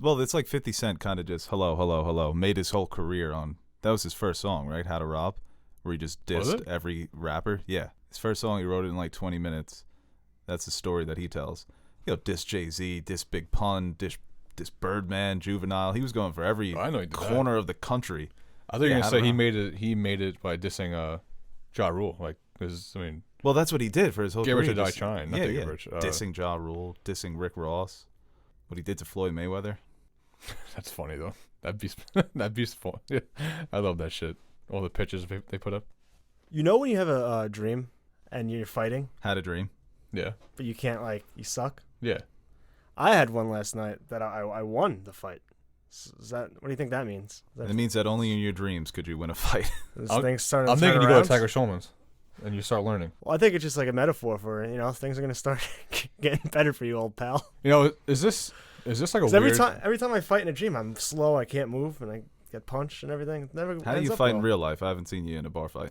Well, it's like 50 Cent kind of just hello, hello, hello. Made his whole career on. That was his first song, right? How to Rob, where he just dissed every rapper. Yeah, his first song, he wrote it in like 20 minutes. That's the story that he tells. Diss Jay-Z, diss Big Pun, diss Birdman, Juvenile. He was going for every corner of the country. I think you're gonna say he made it by dissing Ja Rule, like, because I mean. Well, that's what he did for his whole career. Get Rich or Die Trying. Yeah. Dissing Ja Rule, dissing Rick Ross. What he did to Floyd Mayweather. That's funny though. That'd be fun. Yeah. I love that shit. All the pictures they put up. You know when you have a dream and you're fighting? Had a dream. Yeah. But you can't, like, you suck? Yeah. I had one last night that I won the fight. What do you think that means? It means that only in your dreams could you win a fight. I'm thinking you go to Tiger Schulman's and you start learning. Well, I think it's just like a metaphor for, things are going to start getting better for you, old pal. Is this like a weird... Every time I fight in a dream, I'm slow, I can't move, and I get punched and everything. How do you fight in real life? I haven't seen you in a bar fight.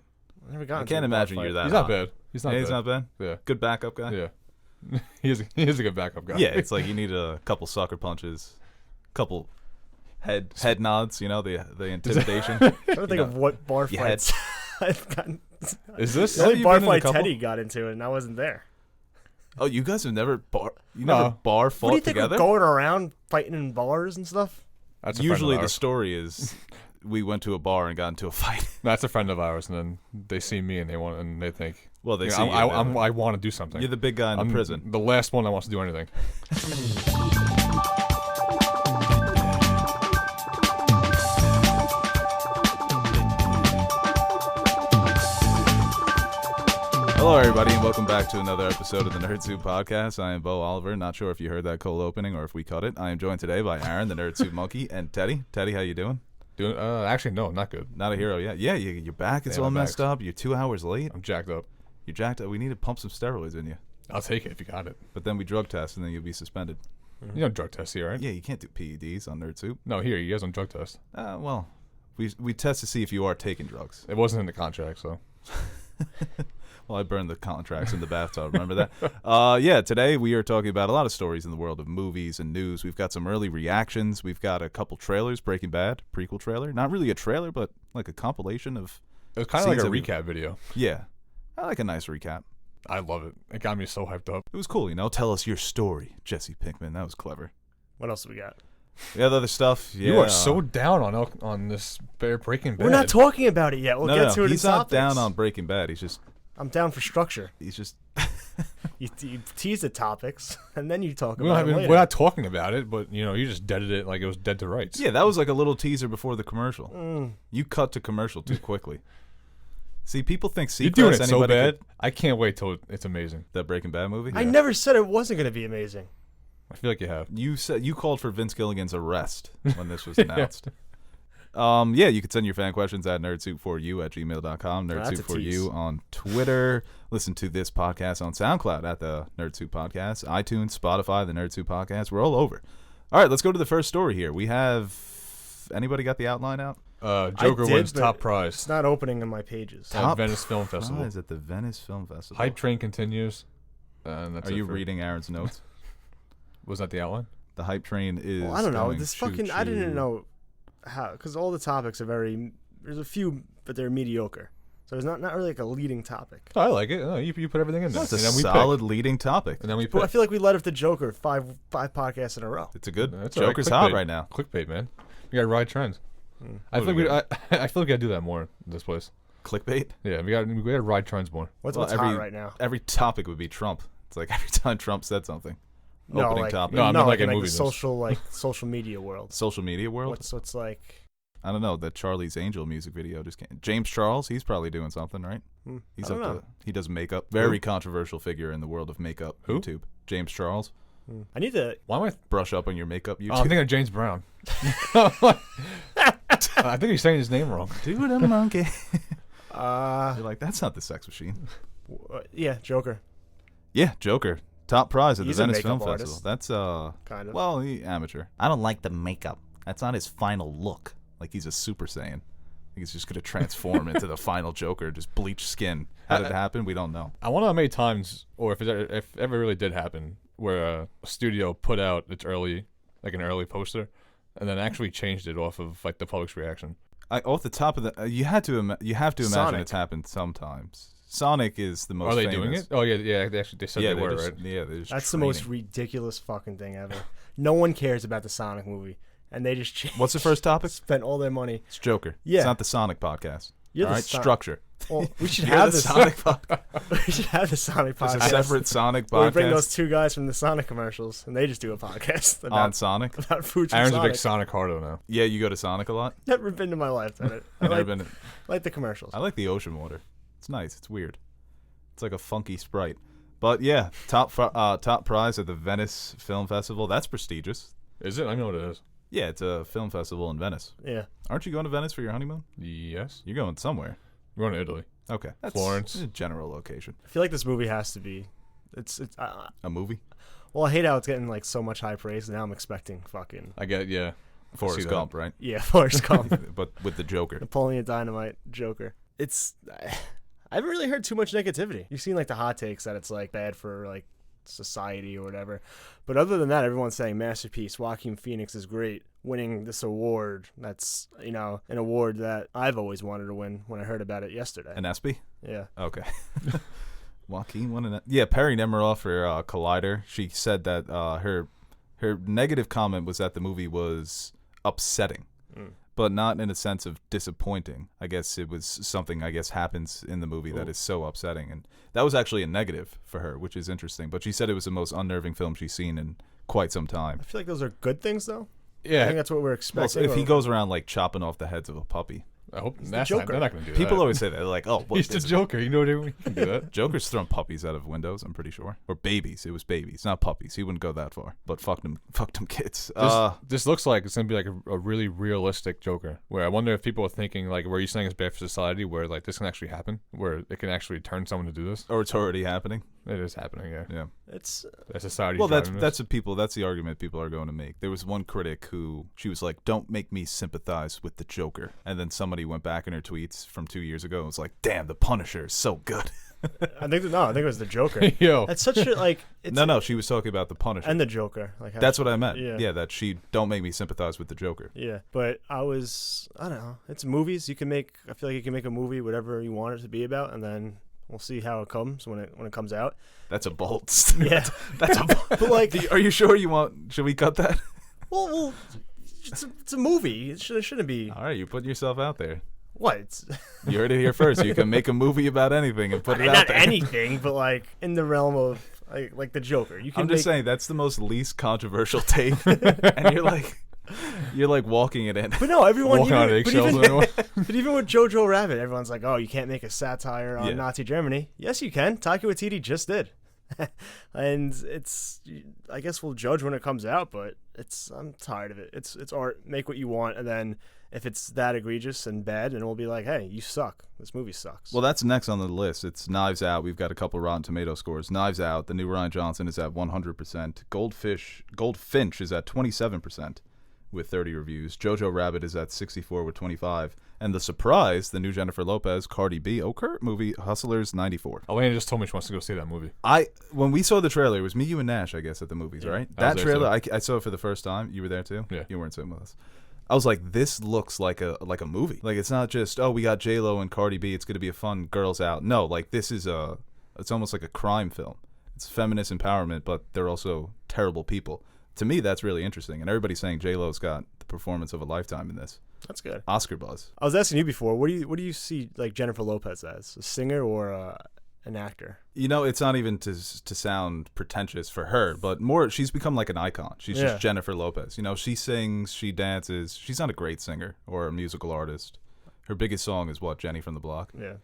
I can't imagine you're that He's hot. not bad. He's not bad. Yeah. Good backup guy? Yeah. he is a good backup guy. Yeah, it's like you need a couple sucker punches, couple head nods, the intimidation. I'm trying to think of what bar fights I've gotten. Is this the only bar fight Teddy got into and I wasn't there? Oh, you guys have never never bar fought together? What do you think of going around fighting in bars and stuff? That's usually the story is we went to a bar and got into a fight. That's a friend of ours, and then they see me and they think, well, they see I want to do something. You're the big guy in the prison. The last one that wants to do anything. Hello, everybody, and welcome back to another episode of the Nerd Soup Podcast. I am Bo Oliver. Not sure if you heard that cold opening or if we cut it. I am joined today by Aaron, the Nerd Soup Monkey, and Teddy. Teddy, how you doing? Actually, no, not good. Not a hero yet. Yeah, your back is all messed up. You're 2 hours late. I'm jacked up. You're jacked up. We need to pump some steroids in you. I'll take it if you got it. But then we drug test, and then you'll be suspended. You don't drug test here, right? Yeah, you can't do PEDs on Nerd Soup. No, here, you guys don't drug test. Well, we test to see if you are taking drugs. It wasn't in the contract, so... Well, I burned the contracts in the bathtub. Remember that? Yeah, today we are talking about a lot of stories in the world of movies and news. We've got some early reactions. We've got a couple trailers. Breaking Bad, prequel trailer. Not really a trailer, but like a compilation of... It was kind of like a recap video. Yeah. I like a nice recap. I love it. It got me so hyped up. It was cool, Tell us your story, Jesse Pinkman. That was clever. What else do we got? Yeah, the other stuff. Yeah. You are so down on this Breaking Bad. We're not talking about it yet. We'll get to it in he's not topics. Down on Breaking Bad. He's just... I'm down for structure. He's just... you tease the topics, and then you talk about it later. We're not talking about it, but, you just deaded it like it was dead to rights. Yeah, that was like a little teaser before the commercial. You cut to commercial too quickly. See, people think Seacrest... You're doing it so bad. I can't wait till it's amazing. That Breaking Bad movie? I never said it wasn't going to be amazing. I feel like you have. You called for Vince Gilligan's arrest when this was announced. Yeah, you can send your fan questions at nerdsoupforyou@gmail.com, nerdsoupforyou on Twitter. Listen to this podcast on SoundCloud at the Nerd Soup Podcast, iTunes, Spotify, the Nerd Soup Podcast. We're all over. All right, let's go to the first story here. We have... Anybody got the outline out? Joker wins top prize. It's not opening in my pages. At Venice Film Festival. Prize at the Venice Film Festival. Hype train continues. And that's Are you reading Aaron's notes? Was that the outline? The hype train is... Well, I don't know. This fucking... I didn't know how... Because all the topics are very... There's a few, but they're mediocre. So it's not really like a leading topic. Oh, I like it. Oh, you put everything in there. That's a solid leading topic. And then we Well, I feel like we led up to Joker five podcasts in a row. It's a good... Joker's hot right now. Clickbait, man. We gotta ride trends. I feel like we gotta do that more in this place. Clickbait? Yeah, we gotta ride trends more. What's hot right now? Every topic would be Trump. It's like every time Trump said something. Opening topic. No, I mean like in like movies. The social media world. Social media world? What's like... I don't know. That Charlie's Angel music video just came. James Charles, he's probably doing something, right? He's up to... He does makeup. Very controversial figure in the world of makeup. Who? YouTube. James Charles. I need to... Why am I... Brush up on your makeup YouTube. Oh, I'm thinking of James Brown. I think he's saying his name wrong. Dude, I'm a monkey. You're like, that's not the Sex Machine. Yeah, Joker. Yeah, Joker. Top prize at the He's a Venice Film makeup Festival. artist. That's kind of. Well, he amateur. I don't like the makeup. That's not his final look. Like he's a Super Saiyan. I think he's just gonna transform into the final Joker, just bleach skin. How did it happen? We don't know. I wonder how many times, or if it ever really did happen, where a studio put out its early like an early poster, and then actually changed it off of like the public's reaction. Off the top of the, you have to imagine Sonic. it's happened sometimes. Sonic is the most. Are they famous. doing it? Oh yeah. They said they were, right? Yeah, they're just That's training. the most ridiculous fucking thing ever. No one cares about the Sonic movie, and they just What's the first topic? spent all their money. It's Joker. Yeah. It's not the Sonic podcast. You're All the right, Son- structure. Well, we should You're have the this. Sonic podcast. We should have the Sonic It's podcast. a separate Sonic Where we bring podcast those two guys from the Sonic commercials, and they just do a podcast on about, Sonic. about food from Aaron's a Sonic. big Sonic hardo now. Yeah, you go to Sonic a lot. Never been to my life. I Never like, been. like the commercials. I like the ocean water. It's nice. It's weird. It's like a funky Sprite. But yeah, top prize at the Venice Film Festival. That's prestigious. Is it? I know what it is. Yeah, it's a film festival in Venice. Yeah. Aren't you going to Venice for your honeymoon? Yes. You're going somewhere. We're going to Italy. Okay. That's Florence. a general location. I feel like this movie has to be. It's. A movie? Well, I hate how it's getting like so much high praise. Now I'm expecting fucking. I get, yeah. Forrest that. Gump, right? Yeah, Forrest Gump, But with the Joker. Napoleon Dynamite, Joker. It's. I haven't really heard too much negativity. You've seen like the hot takes that it's like bad for like society or whatever, but other than that, everyone's saying masterpiece. Joaquin Phoenix is great, winning this award. That's an award that I've always wanted to win when I heard about it yesterday. An ESPY? Yeah. Okay. Joaquin won an. Yeah, Perry Nemiroff for Collider. She said that her negative comment was that the movie was upsetting, but not in a sense of disappointing. I guess it was something happens in the movie that is so upsetting, and that was actually a negative for her, which is interesting. But she said it was the most unnerving film she's seen in quite some time. I feel like those are good things though. I Yeah. think that's what we're Well, expecting. if he goes around like chopping off the heads of a puppy, I hope the that's Joker. they're not going to do people that. always say that. They're like, "Oh, what He's the is it?" Joker. You know what I mean? He can do that. Joker's thrown puppies out of windows, I'm pretty sure. Or babies. It was babies, not puppies. He wouldn't go that far. But fuck them kids. This looks like it's going to be like a really realistic Joker, where I wonder if people are thinking, like, were you saying it's bad for society, where, like, this can actually happen, where it can actually turn someone to do this? or it's already happening. It is happening, yeah. Yeah. it's That society. Well, that's the argument people are going to make. There was one critic who, she was like, "Don't make me sympathize with the Joker." And then somebody went back in her tweets from 2 years ago and was like, "Damn, the Punisher is so good." I think it was the Joker. Yo. That's such a like. It's, No, she was talking about the Punisher. and the Joker. Like That's what I meant. Yeah. Yeah, that she don't make me sympathize with the Joker. Yeah, but I don't know. It's movies. I feel like you can make a movie whatever you want it to be about, and then we'll see how it comes when it comes out. That's a bold. Yeah, That's a bold. but like, Are you sure you want? Should we cut that? well, it's a movie. It shouldn't be. All right, you're putting yourself out there. What? It's You heard it here first. You can make a movie about anything and put it out not there. anything, but like in the realm of like the Joker. You can. I'm just saying that's the most least controversial take, and you're like walking it in. But no, everyone. Walking on eggshells. But even with Jojo Rabbit, everyone's like, "Oh, you can't make a satire on Yeah. Nazi Germany." Yes, you can. Taika Waititi just did, and I guess we'll judge when it comes out. But I'm tired of it. It's art. Make what you want, and then if it's that egregious and bad, then we'll be like, "Hey, you suck. This movie sucks." Well, that's next on the list. It's Knives Out. We've got a couple Rotten Tomato scores. Knives Out, the new Rian Johnson, is at 100%. Goldfinch is at 27% with 30 reviews. JoJo Rabbit is at 64 with 25. And The Surprise, the new Jennifer Lopez, Cardi B, Kurt movie, Hustlers, 94. Elena just told me she wants to go see that movie. When we saw the trailer, it was me, you, and Nash, I guess, at the movies, Yeah. right? I That was there, trailer, I saw it for the first time. You were there too? Yeah. You weren't sitting with us. I was like, this looks like a movie. Like, it's not just, oh, we got J-Lo and Cardi B, it's going to be a fun Girls Out. No, like, this is it's almost like a crime film. It's feminist empowerment, but they're also terrible people. To me, that's really interesting. And everybody's saying J-Lo's got the performance of a lifetime in this. That's good. Oscar buzz. I was asking you before. What do you see like Jennifer Lopez as? A singer or an actor? You know, it's not even to sound pretentious for her, but more, she's become like an icon. She's just Jennifer Lopez. You know, she sings, she dances. She's not a great singer or a musical artist. Her biggest song is what, Jenny from the Block? Yeah.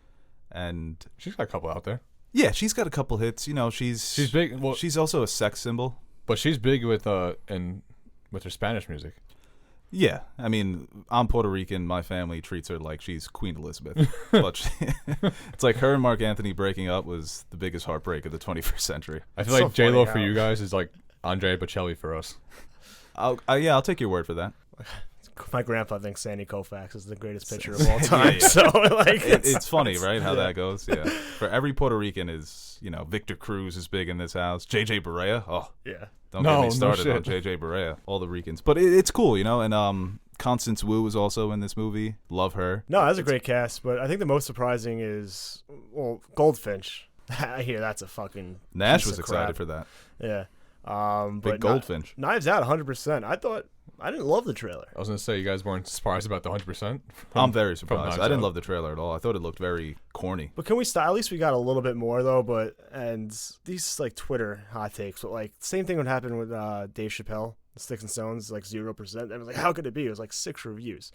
And She's got a couple out there. yeah, she's got a couple hits. You know, she's big. Well, she's also a sex symbol. but she's big with her Spanish music. Yeah, I mean, I'm Puerto Rican. My family treats her like she's Queen Elizabeth. But it's like her and Mark Anthony breaking up was the biggest heartbreak of the 21st century. I feel So like J-Lo funny for you guys is like Andrea Bocelli for us. I'll take your word for that. my grandpa thinks Sandy Koufax is the greatest pitcher of all time. So like, it's funny, right? How that goes. Yeah. For every Puerto Rican is, Victor Cruz is big in this house. JJ Barea. Oh, yeah. Don't get me started on JJ Barea. All the Ricans, but it's cool, and Constance Wu is also in this movie. Love her. No, that's a great cast, but I think the most surprising is Goldfinch. I hear that's a fucking Nash was of excited crap. for that. Yeah. Big But Goldfinch. Knives Out 100%. I didn't love the trailer. I was gonna say you guys weren't surprised about the 100%. I'm very surprised. Knives I didn't Out. love the trailer at all. I thought it looked very corny. But can we stop? At least we got a little bit more though. And these like Twitter hot takes, but like same thing would happen with Dave Chappelle, Sticks and Stones, like 0%. I was like, how could it be? It was like 6 reviews.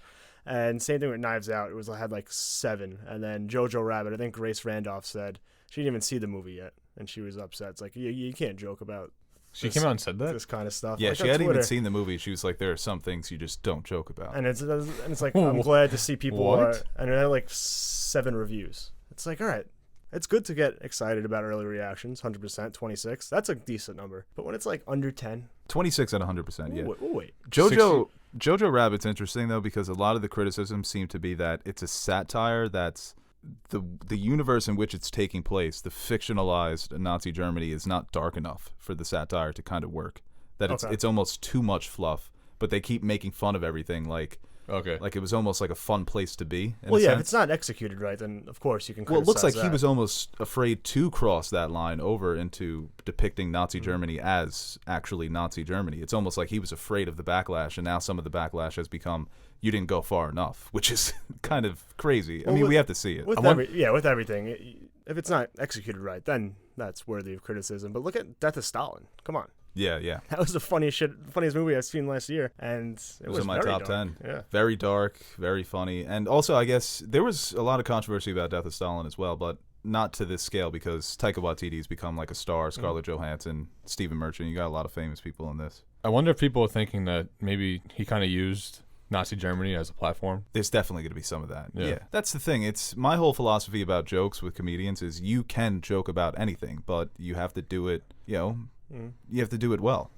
And same thing with Knives Out. It had like 7. And then JoJo Rabbit, I think Grace Randolph said she didn't even see the movie yet, and she was upset. It's like you can't joke about. She came out and said that? This kind of stuff. Yeah, like she hadn't Twitter. even seen the movie. She was like, there are some things you just don't joke about. And it's like, I'm glad to see people What? and it had like 7 reviews. It's like, all right, it's good to get excited about early reactions. 100%, 26. That's a decent number. But when it's like under 10, 26 at 100%. Yeah. wait. Jojo Rabbit's interesting though, because a lot of the criticism seemed to be that it's a satire that's the universe in which it's taking place, the fictionalized Nazi Germany, is not dark enough for the satire to kind of work. That it's almost too much fluff, but they keep making fun of everything like it was almost like a fun place to be. Well, yeah, if it's not executed right, then of course you can criticize Well, it looks like that. he was almost afraid to cross that line over into depicting Nazi Germany as actually Nazi Germany. It's almost like he was afraid of the backlash, and now some of the backlash has become, you didn't go far enough, which is kind of crazy. Well, we have to see it. With everything, if it's not executed right, then that's worthy of criticism. But look at Death of Stalin. Come on. Yeah. That was the funniest movie I've seen last year, and it was in my very top dark. 10. Yeah. Very dark, very funny. And also, I guess, there was a lot of controversy about Death of Stalin as well, but not to this scale, because Taika Waititi's become like a star. Scarlett Johansson, Stephen Merchant. You got a lot of famous people in this. I wonder if people are thinking that maybe he kind of used Nazi Germany as a platform. There's definitely going to be some of that. Yeah. That's the thing. It's my whole philosophy about jokes with comedians is you can joke about anything, but you have to do it, you have to do it well.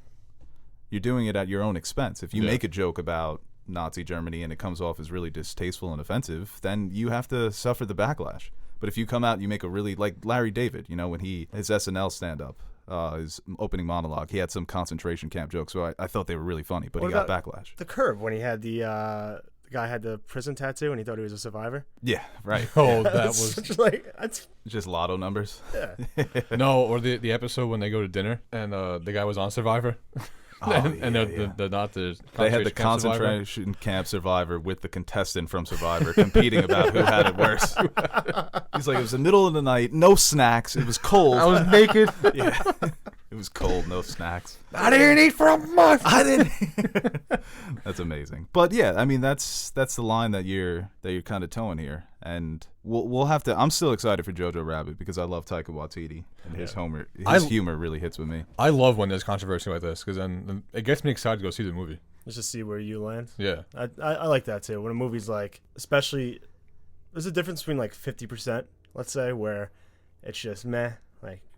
You're doing it at your own expense. If you make a joke about Nazi Germany and it comes off as really distasteful and offensive, then you have to suffer the backlash. But if you come out and you make a really, like Larry David, when his SNL stand-up, his opening monologue, he had some concentration camp jokes, so I thought they were really funny, but he got backlash. The Curb, when he had the guy had the prison tattoo and he thought he was a survivor. Yeah, right. Oh, that was that's just lotto numbers. Yeah. No, or the episode when they go to dinner and the guy was on Survivor. And they're not the they had the concentration camp survivor with the contestant from Survivor competing about who had it worse. He's like, it was the middle of the night, no snacks, it was cold. I was naked. Yeah, it was cold, no snacks. I didn't eat for a month. I didn't. That's amazing. But yeah, that's the line that you're kind of towing here, and we'll have to. I'm still excited for Jojo Rabbit because I love Taika Waititi and his humor really hits with me. I love when there's controversy like this because then it gets me excited to go see the movie. Let's just see where you land. Yeah, I like that too. When a movie's like, especially, there's a difference between like 50%, let's say, where it's just meh.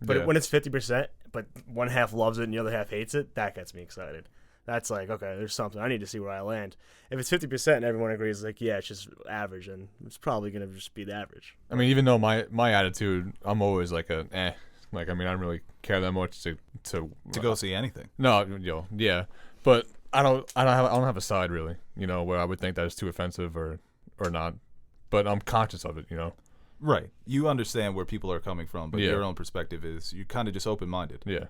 But when it's 50%, but one half loves it and the other half hates it, that gets me excited. That's like, okay, there's something. I need to see where I land. If it's 50% and everyone agrees, like, yeah, it's just average, and it's probably going to just be the average. I mean, even though my attitude, I'm always like I don't really care that much to go see anything. No, yeah, but I don't have a side really, where I would think that is too offensive or not, but I'm conscious of it, Right. You understand where people are coming from, but your own perspective is you're kind of just open-minded. Yeah.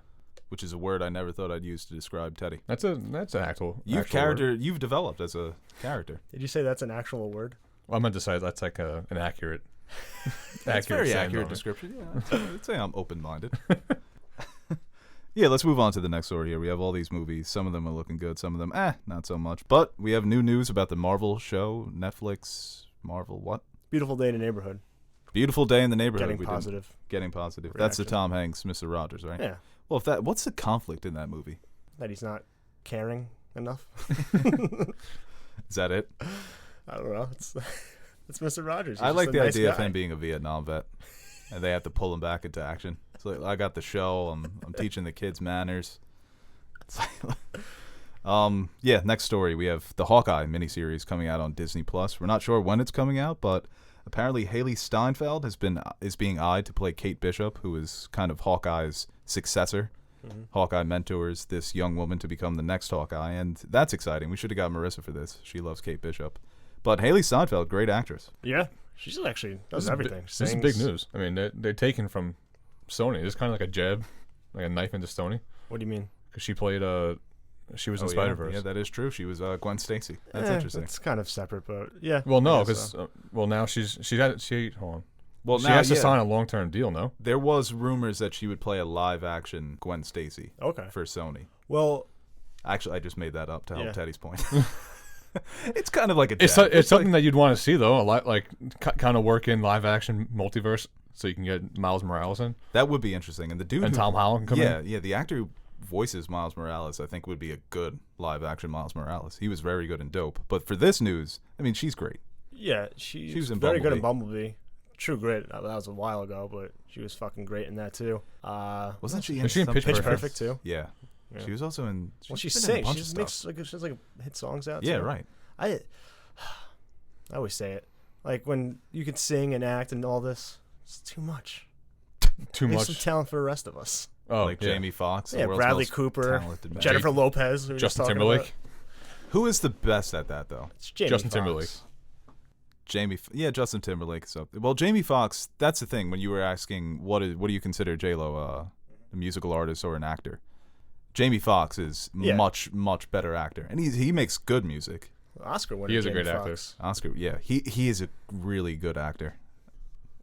Which is a word I never thought I'd use to describe Teddy. That's an actual word. You've developed as a character. Did you say that's an actual word? Well, I meant to say that's like an accurate That's very accurate description. Yeah, I'd say I'm open-minded. Yeah, let's move on to the next story here. We have all these movies. Some of them are looking good. Some of them, not so much. But we have new news about the Marvel show. Netflix, Marvel, what? Beautiful Day in the Neighborhood. Beautiful Day in the Neighborhood. Getting positive. Getting positive. Reaction. That's the Tom Hanks, Mr. Rogers, right? Yeah. Well, what's the conflict in that movie? That he's not caring enough. Is that it? I don't know. It's Mr. Rogers. I like the idea of him being a Vietnam vet, and they have to pull him back into action. So I got the show. I'm teaching the kids manners. Yeah, next story. We have the Hawkeye miniseries coming out on Disney Plus. We're not sure when it's coming out, but apparently Haile Steinfeld is being eyed to play Kate Bishop, who is kind of Hawkeye's successor. Mm-hmm. Hawkeye mentors this young woman to become the next Hawkeye, and that's exciting. We should have got Marissa for this. She loves Kate Bishop. But Haile Steinfeld, great actress. Yeah, she's actually does everything. This is big news. I mean, they're taken from Sony. It's kind of like a jab, like a knife into Sony. What do you mean? Because she played she was in Spider-Verse. Yeah, that is true. She was Gwen Stacy. That's interesting. It's kind of separate, but yeah. Well, no, because now she hold on. Well, she has to sign a long-term deal, no? There was rumors that she would play a live-action Gwen Stacy. Okay. For Sony. Well, actually, I just made that up to help Teddy's point. It's kind of like a. It's something that you'd want to see though, like kind of work in live-action multiverse, so you can get Miles Morales in. That would be interesting, and the dude and Tom Holland come in. Yeah, the actor who voices Miles Morales, I think, would be a good live-action Miles Morales. He was very good and dope. But for this news, I mean, she's great. Yeah, she was in very Bumblebee. good in Bumblebee. True Grit. That was a while ago, but she was fucking great in that too. Wasn't she in Pitch Perfect too? Yeah. She was also in. Well, she sings. She just makes she has like hit songs out. Yeah, too. right. I always say it. Like when you can sing and act and all this, it's too much. Too There's much. some talent for the rest of us. Oh, like Jamie Foxx. Yeah, Bradley Cooper, Jennifer Lopez, Justin Timberlake. About. Who is the best at that though? It's Justin Timberlake. Justin Timberlake. So, well, Jamie Foxx. That's the thing. When you were asking what do you consider J-Lo, a musical artist or an actor? Jamie Foxx is much better actor, and he makes good music. Oscar winner. He is Jamie a great Foxx. actor. Oscar, yeah, he is a really good actor,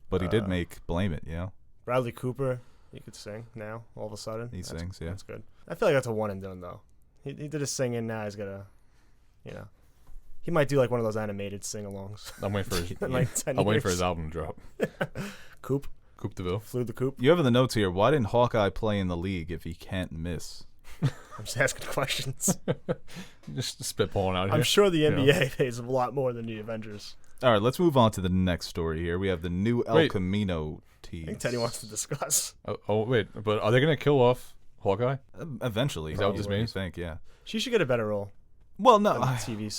but he did make Blame It, Bradley Cooper, he could sing now. All of a sudden, he sings. Yeah, that's good. I feel like that's a one and done though. He did his singing. Now he's gonna, he might do like one of those animated sing-alongs. I'm waiting for his. Like 10 I'm waiting years. for his album to drop. Coop DeVille. flew the coop. You have in the notes here. Why didn't Hawkeye play in the league if he can't miss? I'm just asking questions. Just spitballing out here. I'm sure the NBA pays a lot more than the Avengers. All right, let's move on to the next story here. We have the new El Camino tease. I think Teddy wants to discuss. Oh wait, but are they gonna kill off Hawkeye? Eventually. Is that what this means? I think, yeah. She should get a better role. Well, no. TV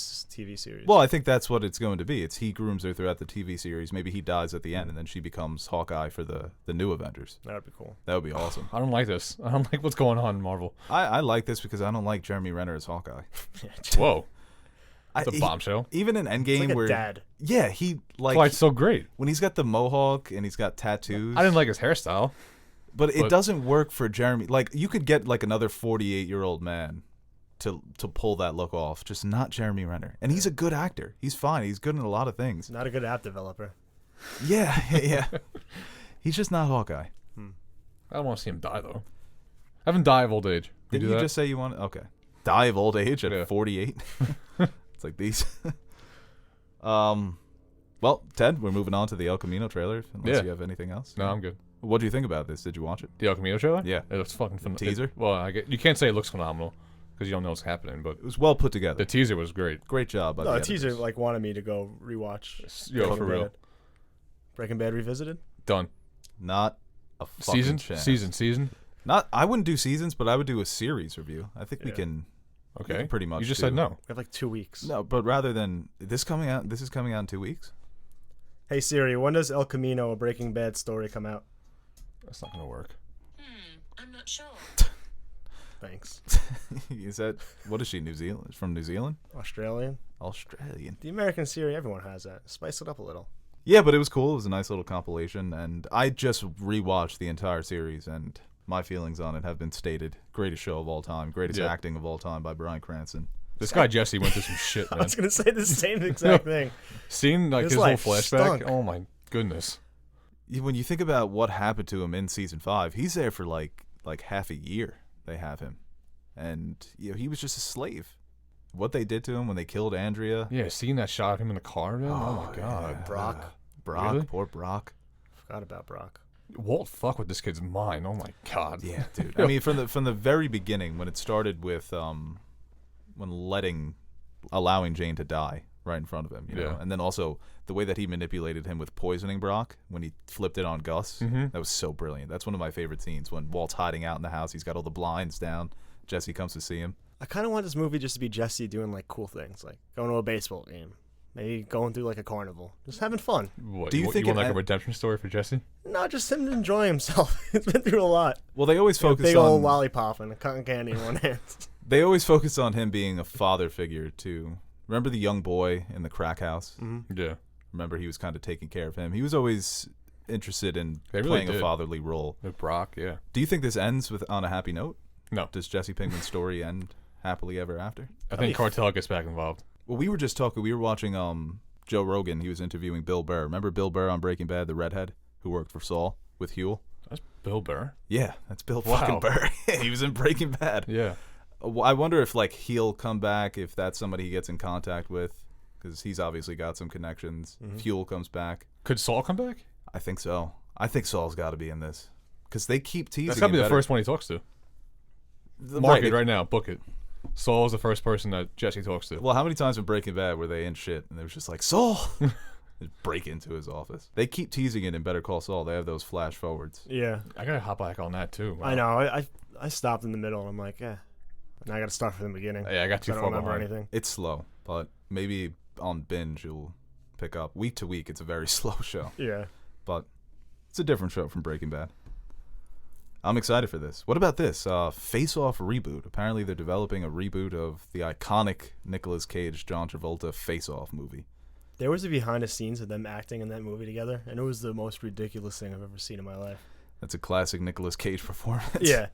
series. Well, I think that's what it's going to be. It's he grooms her throughout the TV series. Maybe he dies at the end, and then she becomes Hawkeye for the new Avengers. That would be cool. That would be awesome. I don't like this. I don't like what's going on in Marvel. I like this because I don't like Jeremy Renner as Hawkeye. Whoa. It's a bombshell. Even in Endgame, like where dad. Yeah, he like. Why it's so great when he's got the mohawk and he's got tattoos. I didn't like his hairstyle, but it doesn't work for Jeremy. Like you could get like another 48-year-old man to pull that look off, just not Jeremy Renner. And he's a good actor. He's fine. He's good in a lot of things. Not a good app developer. Yeah. He's just not Hawkeye. I don't want to see him die though. Have him die of old age. Didn't you just say you want? Okay, die of old age at 48. It's like these. Well, Ted, we're moving on to the El Camino trailer. Unless you have anything else. No, I'm good. What do you think about this? Did you watch it? The El Camino trailer? Yeah. It looks fucking phenomenal. Teaser? You can't say it looks phenomenal because you don't know what's happening, but it was well put together. The teaser was great. Great job. By the editors. teaser wanted me to go rewatch. Yo, for real. Breaking Bad Revisited? Done. Not a fucking chance. Season? I wouldn't do seasons, but I would do a series review. I think we can. Okay. We can pretty much. You just said no. We have like 2 weeks. No, but rather than this is coming out in 2 weeks. Hey Siri, when does El Camino, a Breaking Bad story, come out? That's not gonna work. I'm not sure. Thanks. Is that what is she? New Zealand? From New Zealand? Australian. The American Siri, everyone has that. Spice it up a little. Yeah, but it was cool. It was a nice little compilation, and I just rewatched the entire series, and my feelings on it have been stated. Greatest show of all time, greatest acting of all time by Bryan Cranston. This guy Jesse went through some shit, man. I was gonna say the same exact thing. Seeing like his whole flashback. Stunk. Oh my goodness. When you think about what happened to him in season 5, he's there for like half a year. They have him, and he was just a slave. What they did to him when they killed Andrea. Yeah, seeing that shot of him in the car. Man, oh my god. Yeah. Brock, really? Poor Brock. Forgot about Brock. Walt fuck with this kid's mind. Oh my god. Yeah, dude. I mean, from the very beginning, when it started with allowing Jane to die right in front of him, you know, and then also the way that he manipulated him with poisoning Brock when he flipped it on Gus, that was so brilliant. That's one of my favorite scenes when Walt's hiding out in the house. He's got all the blinds down. Jesse comes to see him. I kind of want this movie just to be Jesse doing like cool things, like going to a baseball game, maybe going through like a carnival, just having fun. What, Do you think want it like a had- redemption story for Jesse? Not just him enjoying himself. He's been through a lot. Well, they always A focus big on old lollipop and a cotton candy in one hand. they always focus on him being a father figure too. Remember the young boy in the crack house? Yeah. Remember he was kind of taking care of him. He was always interested in They really playing a did. fatherly role. With Brock, yeah. Do you think this ends on a happy note? No. Does Jesse Pinkman's story end happily ever after? I think Cartel gets back involved. Well, we were just talking. We were watching Joe Rogan. He was interviewing Bill Burr. Remember Bill Burr on Breaking Bad, the redhead who worked for Saul with Huel? That's Bill Burr. Yeah, that's Bill Wow. fucking Burr. He was in Breaking Bad. Yeah. I wonder if like he'll come back, if that's somebody he gets in contact with, because he's obviously got some connections. If Huel comes back, Could Saul come back? I think so. I think Saul's got to be in this because they keep teasing. That's got to be him the better. first one he talks to. The- Mark it right. right now. Book it. Saul is the first person that Jesse talks to. Well, how many times in Breaking Bad were they in shit and it was just like Saul? Just break into his office. They keep teasing it in Better Call Saul. They have those flash forwards. Yeah, I gotta hop back on that too. Wow. I know. I stopped in the middle. And I'm like, and I got to start from the beginning. Yeah, I got too I don't far remember behind. anything. It's slow, but maybe on binge you'll pick up. Week to week, it's a very slow show, Yeah. but it's a different show from Breaking Bad. I'm excited for this. What about this? Face Off reboot. Apparently they're developing a reboot of the iconic Nicolas Cage, John Travolta Face Off movie. There was a behind the scenes of them acting in that movie together, and it was the most ridiculous thing I've ever seen in my life. That's a classic Nicolas Cage performance. Yeah.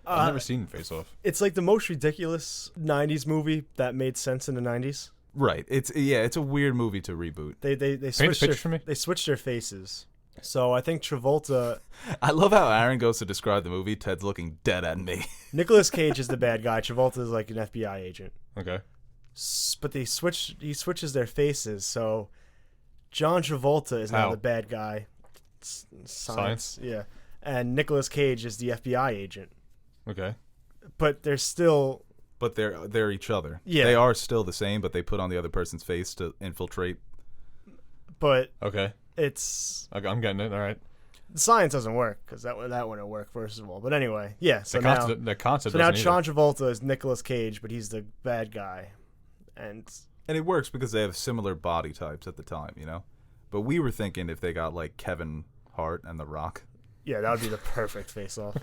I've never seen Face Off. It's like the most ridiculous 90s movie that made sense in the 90s. Right. It's a weird movie to reboot. They Paint a switched picture for me. they switched their faces. So I think Travolta, I love how Aaron goes to describe the movie. Ted's looking dead at me. Nicolas Cage is the bad guy. Travolta is like an FBI agent. Okay. But he switches their faces. So John Travolta is now How? the bad guy. Science? Yeah. And Nicolas Cage is the FBI agent. Okay. But they're still But they're each other. Yeah. They are still the same, but they put on the other person's face to infiltrate. but Okay. it's Okay, I'm getting it. All right. science doesn't work because that wouldn't work first of all. But anyway, yeah. So The now concept, the concept so now doesn't John either. Travolta is Nicolas Cage, but he's the bad guy, and And it works because they have similar body types at the time, you know? But we were thinking if they got like Kevin Hart and The Rock, yeah, that would be the perfect face-off.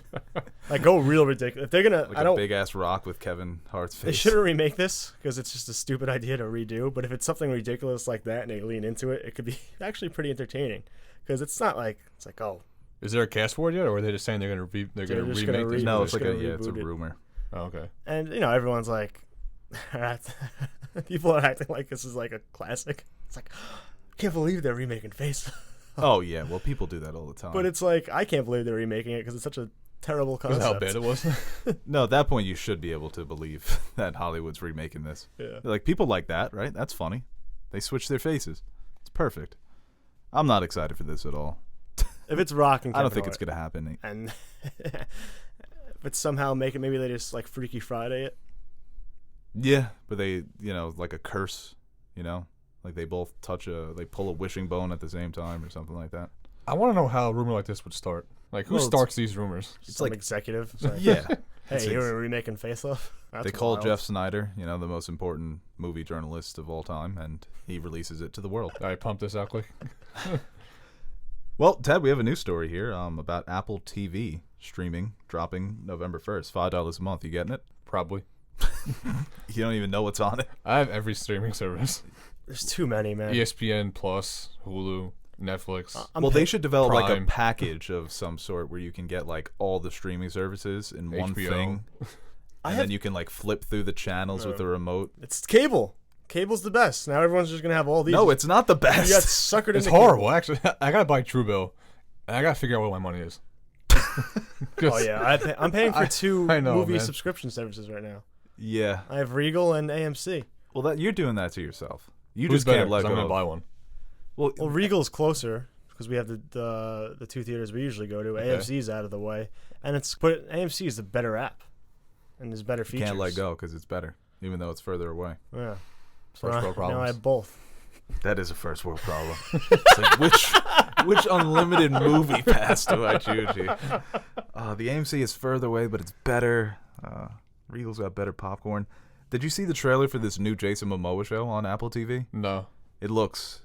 Like go real ridiculous. If they're gonna, like I a don't. big ass rock with Kevin Hart's They face. shouldn't remake this because it's just a stupid idea to redo. But if it's something ridiculous like that and they lean into it, it could be actually pretty entertaining. Because it's not like it's like Is there a cast for it yet, or are they just saying they're gonna They're remake just gonna this? No, They're it's just like gonna it's a reboot it. rumor. Oh, okay. and everyone's like, people are acting like this is like a classic. It's like, I can't believe they're remaking Face. Oh yeah, well people do that all the time. But it's like I can't believe they're remaking it because it's such a terrible Is that concept. how bad it was? no, at that point you should be able to believe that Hollywood's remaking this. Yeah. Like people like that, right? That's funny. They switch their faces. It's perfect. I'm not excited for this at all. If it's Rock and I don't Kevin think it's Hart, gonna happen. and but somehow make it, maybe they just like Freaky Friday it. Yeah, but they, like a curse, like they both they pull a wishing bone at the same time or something like that. I want to know how a rumor like this would start. Like, who Well, starts these rumors? It's Some like, executive. It's like, yeah, hey, it's- you're remaking Face Off. they call Jeff Snyder, the most important movie journalist of all time, and he releases it to the world. All right, pump this out quick. Well, Ted, we have a news story here about Apple TV streaming dropping November 1st, $5 a month. You getting it? Probably. You don't even know what's on it. I have every streaming service: There's too many, man. ESPN Plus, Hulu, Netflix. I'm Well, pay- they should develop like a Prime. package of some sort where you can get like all the streaming services in one HBO. thing, I and have- then you can like flip through the channels with a remote. It's cable. Cable's the best. Now everyone's just gonna have all these. No, it's not the you got best. suckered It's into horrible, actually. I gotta buy Truebill, and I gotta figure out what my money is. Oh yeah, I'm paying for two I know, movie man. subscription services right now. Yeah. I have Regal and AMC. Well, you're doing that to yourself. You Who's just better? can't let 'Cause I'm go. gonna buy one. Well, Well, Regal's closer because we have the two theaters we usually go to. AMC's out of the way, and but AMC is the better app, and there's better you features. can't let go because it's better, even though it's further away. Yeah. So First now, world now I problems. have both. That is a first world problem. It's like, which unlimited movie pass do I choose here? The AMC is further away, but it's better. Regal's got better popcorn. Did you see the trailer for this new Jason Momoa show on Apple TV? No. It looks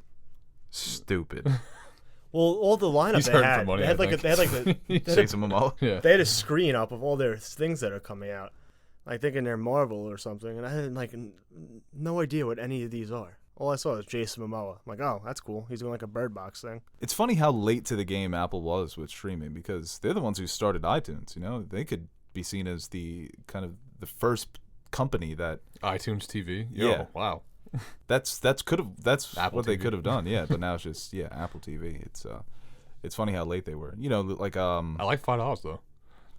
stupid. Well, all the lineup He's they hurting had, for money, they had I like think. they had like the, Jason Momoa? Yeah. they had a screen up of all their things that are coming out. Like thinking they're Marvel or something, and I had like no idea what any of these are. All I saw was Jason Momoa. I'm like, oh, that's cool. He's doing like a Bird Box thing. It's funny how late to the game Apple was with streaming because they're the ones who started iTunes. You know, they could be seen as the kind of the first company that iTunes TV. Yo, Yeah. Wow. that's Apple what they TV. could have done. Yeah, but now it's just Apple TV. It's funny how late they were. You know, like I like $5 though.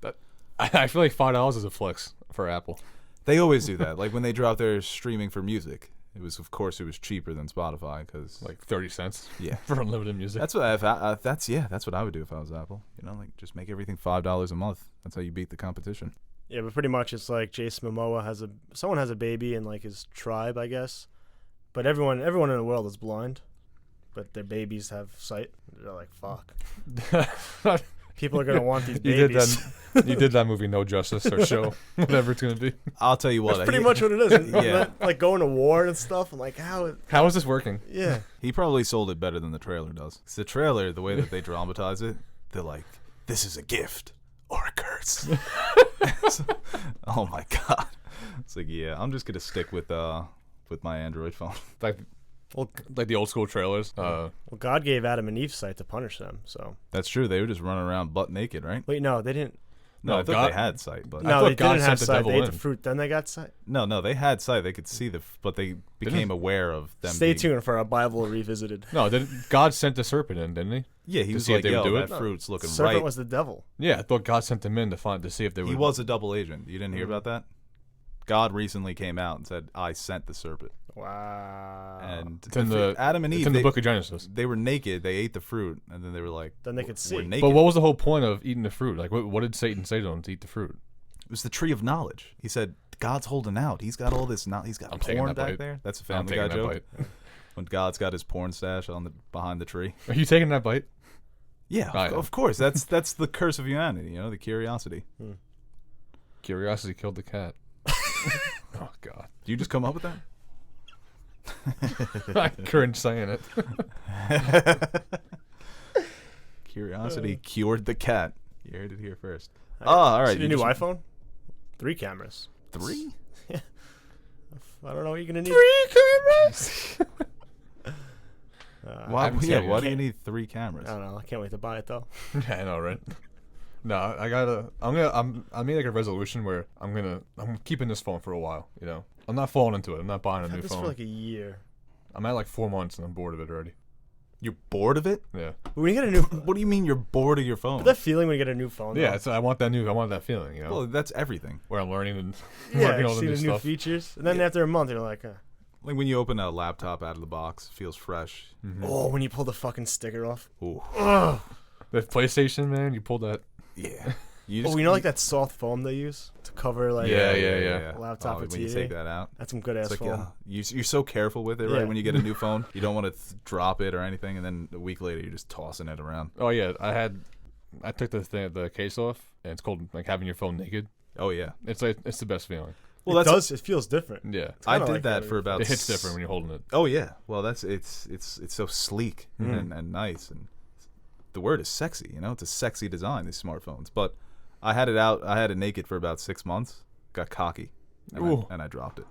That I feel like $5 is a flex for Apple. they always do that. Like when they drop their streaming for music, it was cheaper than Spotify because Like 30 cents. Yeah. For unlimited music. that's what that's what I would do if I was Apple. You know, like just make everything $5 a month. That's how you beat the competition. Yeah, but pretty much it's like Jason Momoa someone has a baby in like his tribe, I guess. But everyone in the world is blind, but their babies have sight. They're like, fuck. People are gonna want these babies. You did that movie No Justice or show, whatever it's gonna be. I'll tell you what. That's pretty much what it is. Yeah. Like going to war and stuff. I'm like, how? How is this working? Yeah. He probably sold it better than the trailer does. 'Cause the trailer, the way that they dramatize it, they're like, "This is a gift or a curse." Oh my god! It's like, yeah, I'm just gonna stick with my Android phone. Like the old school trailers. Well, God gave Adam and Eve sight to punish them. So That's true. They were just running around butt naked, right? wait, no, they didn't. No, I thought God- they had sight, but I No, thought they God didn't have sent the sight. devil They ate in. the fruit, then they got sight. no, they had sight. They could see but they became aware of them. Stay being- tuned for our Bible revisited. No, God sent the serpent in, didn't he? Yeah, he To was see if like, they would "Yo, do that it?" fruit's looking Serpent right." was the devil. Yeah, I thought God sent them in to see if they would. He was a double agent. You didn't hear about that? God recently came out and said, "I sent the serpent." Wow. And It's in the Adam and It's Eve, in the they, Book of Genesis. they were naked. They ate the fruit, and then they were like, Then they could "We're see. naked." But what was the whole point of eating the fruit? Like, what did Satan say to them to eat the fruit? It was the tree of knowledge. He said, "God's holding out. He's got all this. He's got I'm taking porn that back bite. there." That's a I'm Family taking Guy that joke. bite. When God's got his porn stash behind the tree. Are you taking that bite? Yeah, I am. of course. That's the curse of humanity. You know, the curiosity. Curiosity killed the cat. Oh God! Do you just come up with that? I cringe saying it. Curiosity cured the cat. You heard it here first. I- Oh, all right. See the you new just- iPhone? 3 cameras. 3? I don't know what you're gonna need. 3 cameras. Why? haven't seen Yeah. it Why yet. do you need 3 cameras? I don't know. I can't wait to buy it though. Yeah, I know, right? No, I made like a resolution where I'm keeping this phone for a while. You know, I'm not falling into it. I'm not buying a I've new had this phone. for like a year. I'm at like 4 months and I'm bored of it already. You're bored of it? Yeah. But when you get a new, What do you mean you're bored of your phone? that feeling when you get a new phone. Yeah, though. I want that feeling, you know, Well, that's everything. where I'm learning and Yeah, learning all the see new the new stuff. features, and then after a month, you're like, Like when you open a laptop out of the box, it feels fresh. oh, when you pull the fucking sticker off. Ooh. Ugh. The PlayStation, man, you pulled that. Yeah. You Oh, you know, like that soft foam they use to cover like Yeah. laptop or when you TV. take that out. That's some good ass It's like foam. you're so careful with it, right? Yeah. When you get a new phone, you don't want to drop it or anything, and then a week later you're just tossing it around. Oh yeah, I took the case off, and it's called like having your phone naked. Oh yeah. It's the best feeling. Well, It feels different. Yeah, I kinda did like that that. for about. it hits different when you're holding it. Oh yeah. Well, it's so sleek Mm. and nice, and the word is sexy. You know, it's a sexy design. These smartphones, but I had it out. I had it naked for about 6 months. Got cocky, and I dropped it.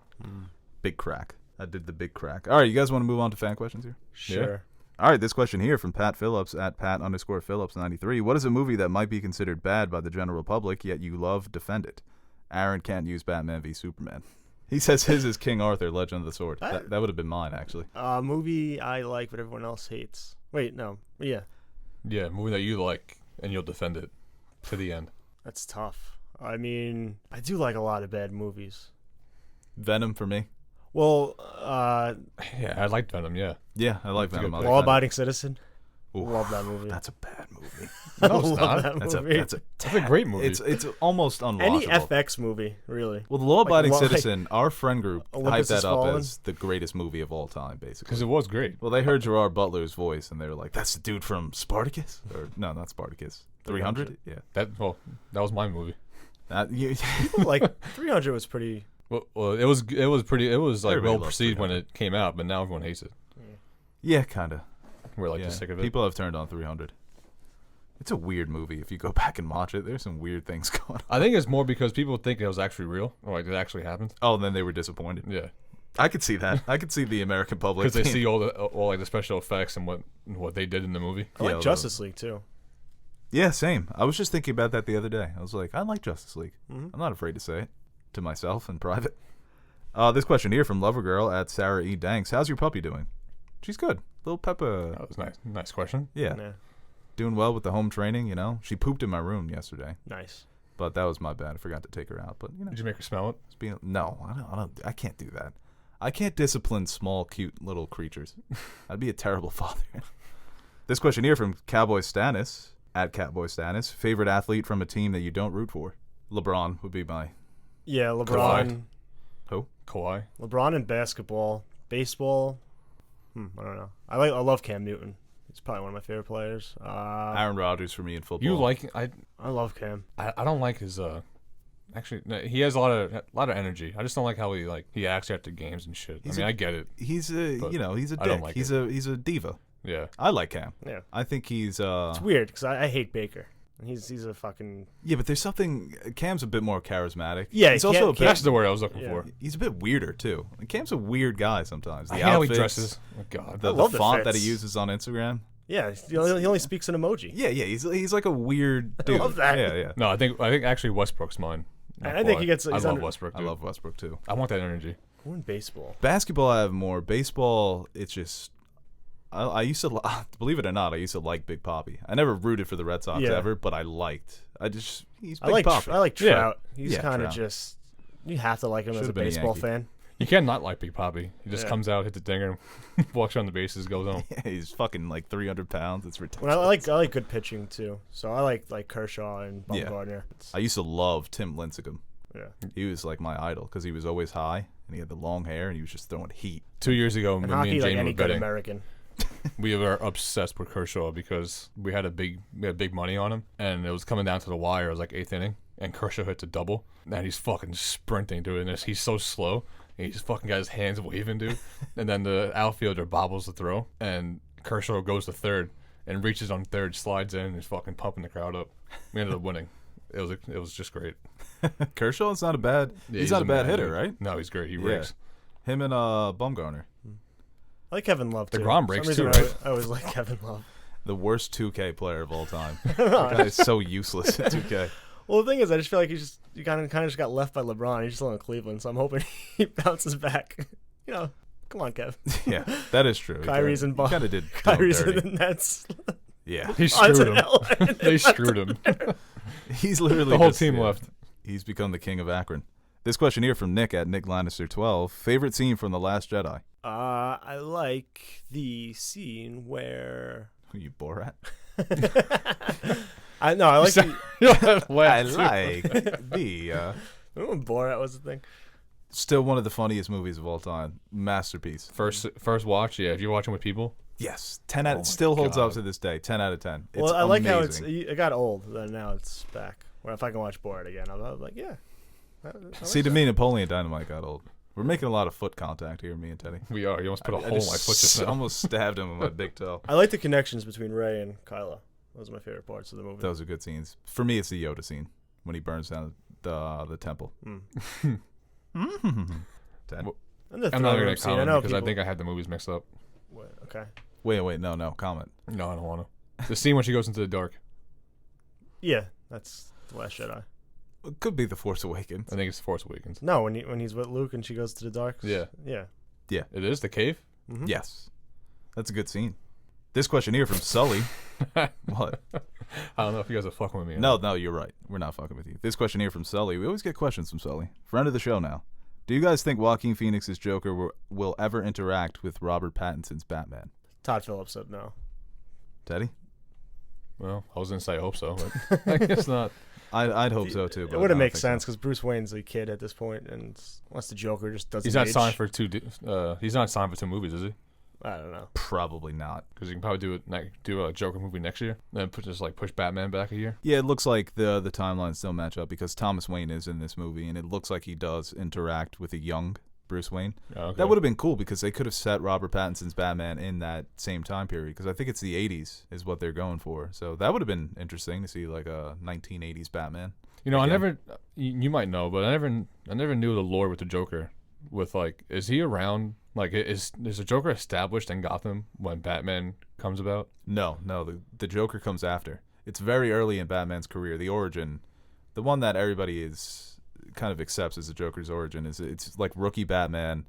Big crack. I did the big crack. All right, you guys want to move on to fan questions here? Sure. All right, this question here from Pat Phillips at Pat_Phillips93. What is a movie that might be considered bad by the general public, yet you love, defend it? Aaron can't use Batman v Superman. He says his is King Arthur, Legend of the Sword. That would have been mine, actually. Movie I like, but everyone else hates. Wait, no. Yeah, Yeah, movie that you like, and you'll defend it to the end. that's tough. I mean, I do like a lot of bad movies. Venom for me. Well, Yeah, I liked Venom. Yeah, Yeah, I like That's a Venom. good I pick. like Law Abiding Citizen. Venom. Ooh, Love that movie. That's a bad movie. no, it's Love not. that That's movie. a That's a great movie. It's almost unwatchable. Any FX movie, really. Well, the Law Abiding Like, Citizen, our friend group Olympus hyped Has that up Fallen? as the greatest movie of all time, basically. because it was great. Well, they heard Gerard Butler's voice, and they were like, "That's the dude from Spartacus?" Or no, not Spartacus. 300? Yeah. That was my movie. People like 300 was pretty. Well, it was like Everybody well loves perceived when 300. it came out, but now everyone hates it. Yeah, kind of. We're like just sick of it. People have turned on 300. It's a weird movie. If you go back and watch it, there's some weird things going on. I think it's more because people think it was actually real, or like it actually happened. Oh, and then they were disappointed. Yeah, I could see that. I could see the American public because they being- see all like the special effects and what they did in the movie. I like Justice League too. Yeah, same. I was just thinking about that the other day. I was like, I like Justice League. Mm-hmm. I'm not afraid to say it to myself in private. This question here from Lovergirl at Sarah E. Danks. How's your puppy doing? She's good. Little Peppa. That was nice. Nice question. Yeah. Doing well with the home training, you know. She pooped in my room yesterday, Nice. but that was my bad. I forgot to take her out. But, you know. Did you make her smell it? It's being, no, I can't do that. I can't discipline small, cute little creatures. I'd be a terrible father. This question here from Cowboy Stannis at Cowboy Stannis. Favorite athlete from a team that you don't root for? LeBron would be my. Yeah, LeBron. Kawhi. Who? Kawhi. LeBron in basketball, baseball. I don't know. I love Cam Newton. He's probably one of my favorite players. Aaron Rodgers for me in football. You like I love Cam. I don't like his actually no, he has a lot of energy. I just don't like how he acts after games and shit. I get it. He's a But he's a I don't dick. like he's a diva. Yeah. I like Cam. Yeah. I think he's It's weird because I hate Baker. He's a fucking. Yeah, but there's something. Cam's a bit more charismatic. Yeah, he's also a bit. That's the word I was looking for. He's a bit weirder too. Cam's a weird guy sometimes. The I hate how he outfits, dresses. Oh God. the love the font that he fits. uses on Instagram. Yeah, he only speaks in emoji. Yeah, he's like a weird dude. love that. Yeah. No, I think actually Westbrook's mine. not I think Kawhi. he gets- I he's love under- Westbrook. I Dude. love Westbrook too. I want that energy. Who in baseball? Basketball, I have more. Baseball, it's just. I used to believe it or not. I used to like Big Papi. I never rooted for the Red Sox Yeah. ever, but he's Big I like Papi. I like Yeah. Trout. He's Yeah, kind of Trout. just. You have to like him as Should've a been a baseball Yankee. fan. You can't not like Big Papi. He just Yeah. comes out, hits the dinger, walks around the bases, goes home. He's fucking like 300 pounds. It's When ridiculous. I like good pitching too. So I like Kershaw and Yeah. Bumgarner. I used to love Tim Lincecum. Yeah. He was like my idol because he was always high and he had the long hair and he was just throwing heat. 2 years ago, And when hockey, me and like Jamie any were good betting, American. we were obsessed with Kershaw because we had big money on him, and it was coming down to the wire. It was like 8th inning, and Kershaw hits a double, and he's fucking sprinting, dude. And he's so slow. And he just fucking got his hands waving, dude. And then the outfielder bobbles the throw, and Kershaw goes to third and reaches on third, slides in, and he's fucking pumping the crowd up. We ended up winning. It was just great. Kershaw is not a bad. Yeah, he's not a bad man, hitter, dude. right? No, he's great. He Yeah. rigs. Him and Bumgarner, I like Kevin Love too. DeGrom For breaks some too, reason, right? I always like Kevin Love. the worst 2K player of all time. That guy is so useless at 2K. Well, the thing is, I just feel like he kind of just got left by LeBron. He's still in Cleveland, so I'm hoping he bounces back. You know, come on, Kev. Yeah, that is true. Kyrie's in Kind of did. do him Kyrie's in dirty. the Nets. Yeah, He On screwed to him. LA, and They screwed him. he's literally The whole just- team yeah, left. He's become the king of Akron. This question here from Nick at Nick Lannister 12. Favorite scene from The Last Jedi? I like the scene where Who you Borat? I like the I like the. remember when Borat was the thing. Still one of the funniest movies of all time. Masterpiece. First watch, yeah. If you're watching with people, Yes, 10 out. Oh my Still holds up God. to this day. 10 out of 10. It's Well, I like amazing. how it got old, then now it's back. Where if I can watch Borat again, I'm like, yeah. I like See, to that. me, Napoleon Dynamite got old. We're making a lot of foot contact here, me and Teddy. we are. You almost put a I hole in my just foot just now. almost stabbed him with my big toe. I like the connections between Rey and Kylo. Those are my favorite parts of the movie. Those are good scenes. For me, it's the Yoda scene when he burns down the temple. Mm. Ted? Well, And the I'm not throne even room gonna scene. I comment know because I people- think I had the movies mixed up. Okay. Wait, no, comment. No, I don't want to. The scene when she goes into the dark. Yeah, that's the Last Jedi. It could be The Force Awakens. I think it's Force Awakens. No, when he's with Luke and she goes to the dark. Yeah. Yeah. It is the cave. Mhm. Yes. That's a good scene. This question here from Sully. What? I don't know if you guys are fucking with me. or No, not. you're right. We're not fucking with you. This question here from Sully. We always get questions from Sully. Friend of the show now. Do you guys think Joaquin Phoenix's Joker will ever interact with Robert Pattinson's Batman? Todd Phillips said no. Teddy? Well, I was gonna say I hope so, but I guess not. I'd hope so too. It But wouldn't I don't make think sense so. because Bruce Wayne's a kid at this point, and unless the Joker just doesn't. He's not age. signed for two. He's not signed for 2 movies, is he? I don't know. Probably not. Because you can probably do a Joker movie next year, then push Batman back a year. Yeah, it looks like the timelines don't match up because Thomas Wayne is in this movie, and it looks like he does interact with a young Bruce Wayne. Oh, okay. That would have been cool because they could have set Robert Pattinson's Batman in that same time period because I think it's the 80s is what they're going for. So that would have been interesting to see like a 1980s Batman. You know, Again. I never. You might know, but I never knew the lore with the Joker. With like, is he around? Like, is the Joker established in Gotham when Batman comes about? No, the Joker comes after. It's very early in Batman's career. The origin, the one that everybody is kind of accepts as the Joker's origin, is it's like rookie Batman.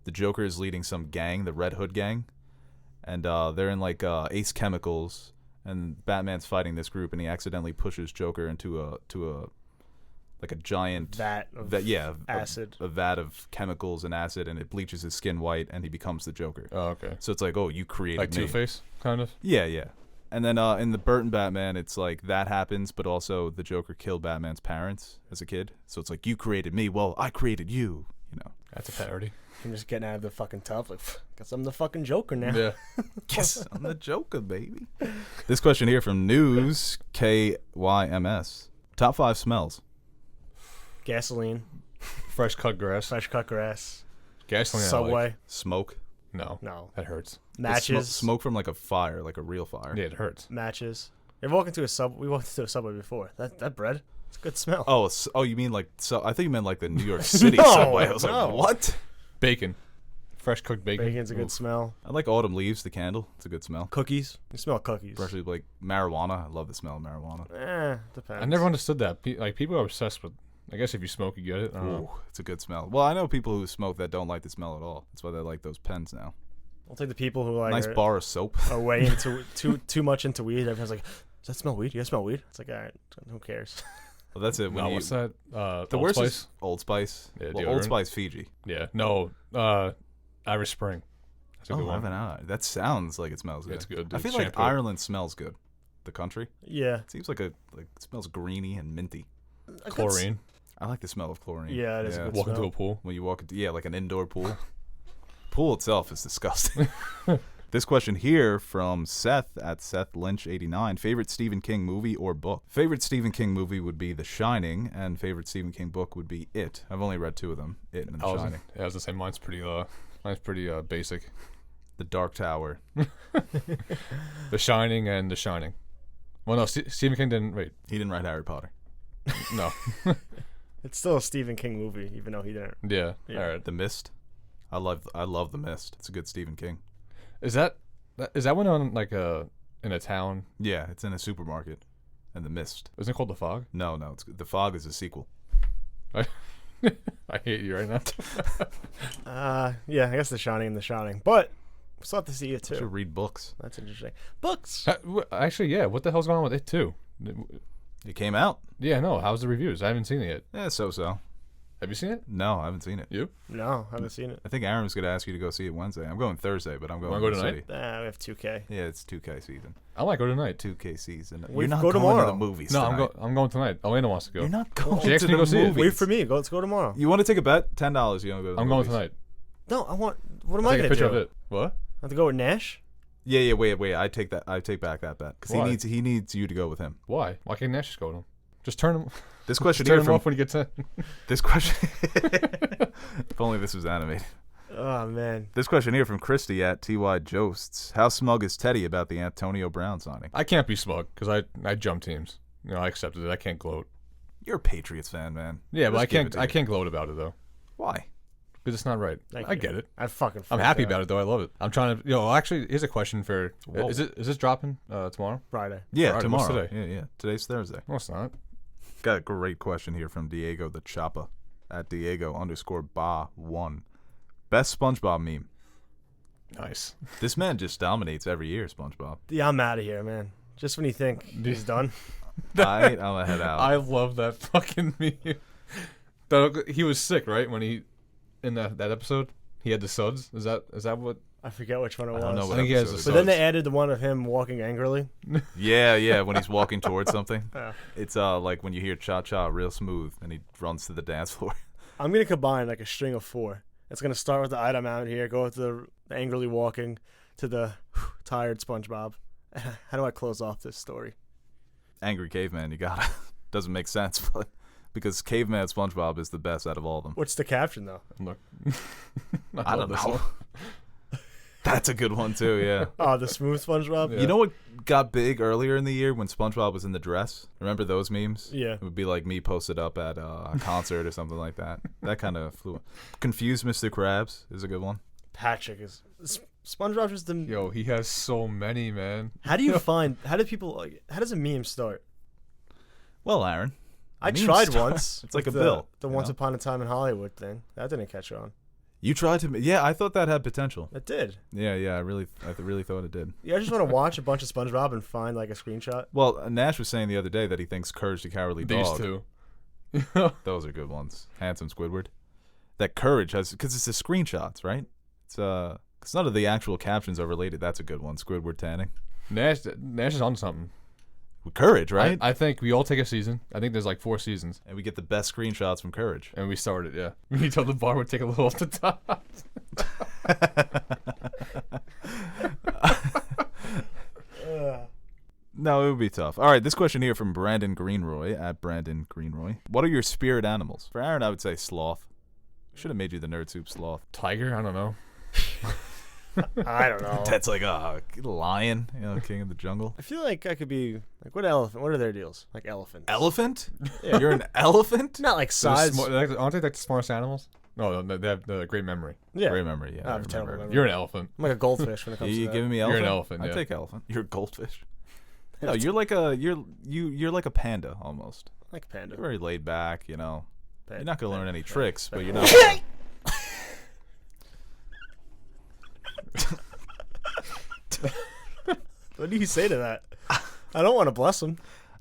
The Joker is leading some gang, the Red Hood gang, and they're in like Ace Chemicals, and Batman's fighting this group, and he accidentally pushes Joker into a like a giant Vat of acid. a vat of chemicals and acid, and it bleaches his skin white, and he becomes the Joker. Oh, okay. So it's like, oh, you created Like me. Two-Face, kind of. Yeah. And then in the Burton Batman, it's like that happens, but also the Joker killed Batman's parents as a kid. So it's like, you created me. Well, I created you. You know. That's a parody. I'm just getting out of the fucking tub. Like, guess I'm the fucking Joker now. Yeah. Yes, I'm the Joker, baby. This question here from News KYMS. Top 5 smells. Gasoline, Fresh cut grass. fresh cut grass, Gasoline. I Subway. like. Smoke. No. No. That hurts. Matches. Smoke from like a fire, like a real fire. Yeah, it hurts. Matches. We walked into a Subway before. That bread, it's a good smell. Oh, you mean like? So I think you meant like the New York City No, Subway. I was no. like, what? Bacon. Fresh cooked bacon. Bacon's a good Oof. smell. I like Autumn Leaves, the candle. It's a good smell. Cookies. You smell cookies. Especially like marijuana. I love the smell of marijuana. Depends. I never understood that. Like, people are obsessed with. I guess if you smoke, you get it. I don't know. Ooh, it's a good smell. Well, I know people who smoke that don't like the smell at all. That's why they like those pens now. I'll take the people who like Nice bar of soap. are way into too much into weed. Everyone's like, does that smell weed? You guys smell weed? It's like, all right, who cares? Well, that's it. No, what's that? The Old worst Spice? is Old Spice. Yeah, well, deodorant. Old Spice Fiji. Yeah. No. Irish Spring. That's a good I one. haven't had it. That sounds like it smells good. It's good. I It's feel like shampoo. Ireland smells good. The country. Yeah. It seems like it smells greeny and minty. Chlorine. I like the smell of chlorine. Yeah, it is a good Walk smell. into a pool. When you walk into, like an indoor pool. Pool itself is disgusting. This question here from Seth at SethLynch89. Favorite Stephen King movie or book? Favorite Stephen King movie would be The Shining, and favorite Stephen King book would be It. I've only read 2 of them, It and The Shining. Yeah, I was the same. Mine's pretty basic. The Dark Tower. The Shining and The Shining. Well, no, Stephen King didn't. Wait, He didn't write Harry Potter. no. It's still a Stephen King movie, even though he didn't. Yeah. Yeah. All right. The Mist. I love The Mist. It's a good Stephen King. Is that one on like in a town? Yeah, it's in a supermarket. And The Mist. Isn't it called The Fog? No, it's The Fog is a sequel. I hate you right now. Yeah, I guess The Shining and The Shining, but we still have to see it You too. should read books. That's interesting. Books. Actually, yeah. What the hell's going on with it too? It came out. Yeah, no. How's the reviews? I haven't seen it yet. Yeah, so. Have you seen it? No, I haven't seen it. You? No, haven't seen it. I think Aaron was going to ask you to go see it Wednesday. I'm going Thursday, but I'm going Wanna go to the tonight? city. We have 2K. Yeah, it's 2K season. I might go tonight. 2K season. We You're not go going tomorrow. to the movies No, tonight. I'm going tonight. Elena wants to go. You're not going She asked to me to the go see it. movies. Wait for me. Let's go tomorrow. You want to take a bet? $10. You want to go to the I'm going movies. tonight. No, I want. What am I'll I take a gonna picture do? of it. What? I have to go with Nash. Yeah. Wait. I take back that bet because Why? he needs you to go with him. Why? Why can't Nash just go to him? Just turn him. This question Turn here him from off when he gets in. this question. If only this was animated. Oh man. This question here from Christy at TY Josts. How smug is Teddy about the Antonio Brown signing? I can't be smug because I jump teams. You know, I accepted it. I can't gloat. You're a Patriots fan, man. Yeah, but Just I give can't. it to I you. can't gloat about it though Why? because it's not right. Thank I you. get it. I fucking. I'm happy about it though. I love it. I'm trying to. Actually, here's a question for. Whoa. Is this dropping tomorrow? Friday. Yeah, Alright, what's tomorrow. today? Yeah. Today's Thursday. No, it's not. Got a great question here from Diego the Choppa at Diego_Ba1. Best SpongeBob meme. Nice. This man just dominates every year, SpongeBob. Yeah, I'm out of here, man. Just when you think he's done. I'm gonna head out. I love that fucking meme. He was sick, right? When he in that episode, he had the suds. Is that what? I forget which one it was. I don't know I what think he has episode the it But then is. they added the one of him walking angrily. Yeah, when he's walking towards something. Yeah. It's like when you hear cha cha real smooth and he runs to the dance floor. I'm gonna combine like a string of 4. It's going to start with the item out here, go with the angrily walking to the tired SpongeBob. How do I close off this story? Angry caveman, you gotta. Doesn't make sense, but because caveman SpongeBob is the best out of all of them. What's the caption, though? Look. I don't know. That's a good one, too, yeah. Oh, the smooth SpongeBob? Yeah. You know what got big earlier in the year when SpongeBob was in the dress? Remember those memes? Yeah. It would be like me posted up at a concert or something like that. That kind of flew. Confused Mr. Krabs is a good one. Patrick is... SpongeBob just the... Yo, he has so many, man. How do you find... How do people... Like, how does a meme start? Well, Aaron. I memes tried start- once. It's like a with bill. The you Once know? Upon a Time in Hollywood thing. That didn't catch on. You tried to... Yeah, I thought that had potential. It did. Yeah, I really thought it did. Yeah, I just want to watch a bunch of SpongeBob and find like a screenshot. Well, Nash was saying the other day that he thinks Courage the Cowardly These Dog. two. Those are good ones. Handsome Squidward. That Courage has... Because it's the screenshots, right? It's because none of the actual captions are related. That's a good one. Squidward tanning. Nash is on something. With Courage, right? I think we all take a season. I think there's like 4 seasons. And we get the best screenshots from Courage. And we started, yeah. We told the bar would take a little off the top. No, it would be tough. All right, this question here from Brandon Greenroy, at Brandon Greenroy. What are your spirit animals? For Aaron, I would say sloth. Should have made you the Nerd Soup sloth. Tiger? I don't know. I don't know. That's like a lion, king of the jungle. I feel like I could be like, what elephant? What are their deals? Like elephants. Elephant? You're an elephant? Not like size. Aren't they like the smartest animals? No, they have the great memory. Yeah. Great memory, yeah. I I have a terrible remember. memory. You're an elephant. I'm like a goldfish when it comes You to that. giving me You're elephant? an elephant, I yeah. take elephant. You're a goldfish. No, you're like you're like a panda almost. Like a panda. You're very laid back, You're not gonna learn any tricks, but you're panda. not. What do you say to that? I don't want to bless him.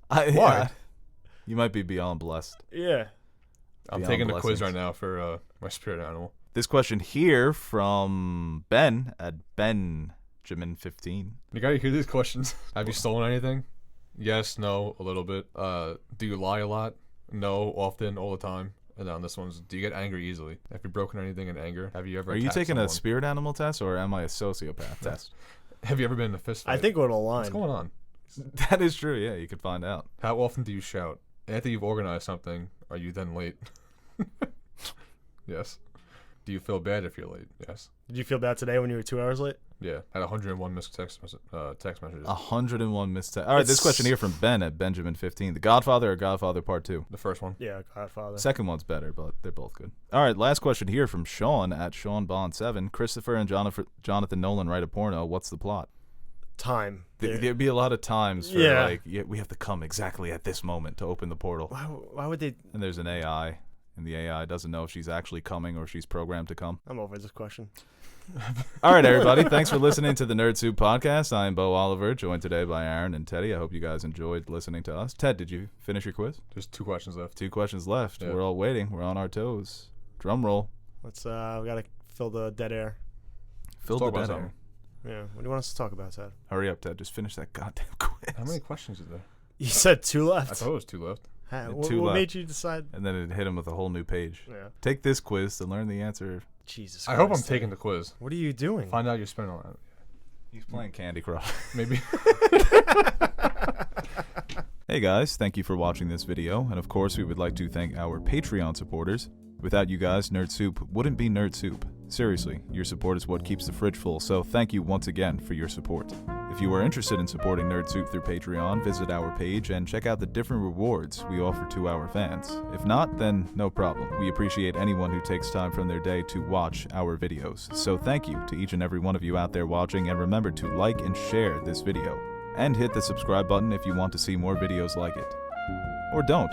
Why? Why? You might be beyond blessed. Yeah. I'm Beyond taking the quiz blessings. right now for my spirit animal. This question here from Ben at Benjamin15. You gotta hear these questions. Have you stolen anything? Yes, no, a little bit. Do you lie a lot? No, often, all the time. And then this one's, do you get angry easily? Have you broken anything in anger? Have you ever Are you attacked taking someone? a spirit animal test or am I a sociopath test? Have you ever been in a fist fight? I think we're aligned. What's going on? That is true, yeah, you could find out. How often do you shout? After you've organized something, are you then late? Yes. Do you feel bad if you're late? Yes. Did you feel bad today when you were 2 hours late? Yeah. Had 101 missed text messages. 101 missed. All right, this question here from Ben at Benjamin15. The Godfather or Godfather Part 2? The first one. Yeah, Godfather. Second one's better, but they're both good. All right, last question here from Sean at SeanBond7. Christopher and Jonathan Nolan write a porno. What's the plot? Time. There'd be a lot of times for Yeah. we have to come exactly at this moment to open the portal. Why would they? And there's an AI, and the AI doesn't know if she's actually coming or she's programmed to come. I'm over this question. All right, everybody. Thanks for listening to the Nerd Soup Podcast. I am Bo Oliver, joined today by Aaron and Teddy. I hope you guys enjoyed listening to us. Ted, did you finish your quiz? There's 2 questions left. 2 questions left. Yeah. We're all waiting. We're on our toes. Drum roll. Let's we gotta fill the dead air. Fill Talk the about dead something. air. Yeah. What do you want us to talk about, Ted? Hurry up, Ted. Just finish that goddamn quiz. How many questions is there? You said 2 left. I thought it was 2 left. What, 2 what left. made you decide? And then it hit him with a whole new page. Yeah. Take this quiz to learn the answer. Jesus. I hope I'm Christ, Ted. taking the quiz. What are you doing? Find out you're spending all that. He's playing Candy Crush. Maybe. Hey guys, thank you for watching this video, and of course we would like to thank our Patreon supporters. Without you guys, Nerd Soup wouldn't be Nerd Soup. Seriously, your support is what keeps the fridge full, so thank you once again for your support. If you are interested in supporting Nerd Soup through Patreon, visit our page and check out the different rewards we offer to our fans. If not, then no problem. We appreciate anyone who takes time from their day to watch our videos. So thank you to each and every one of you out there watching, and remember to like and share this video. And hit the subscribe button if you want to see more videos like it. Or don't.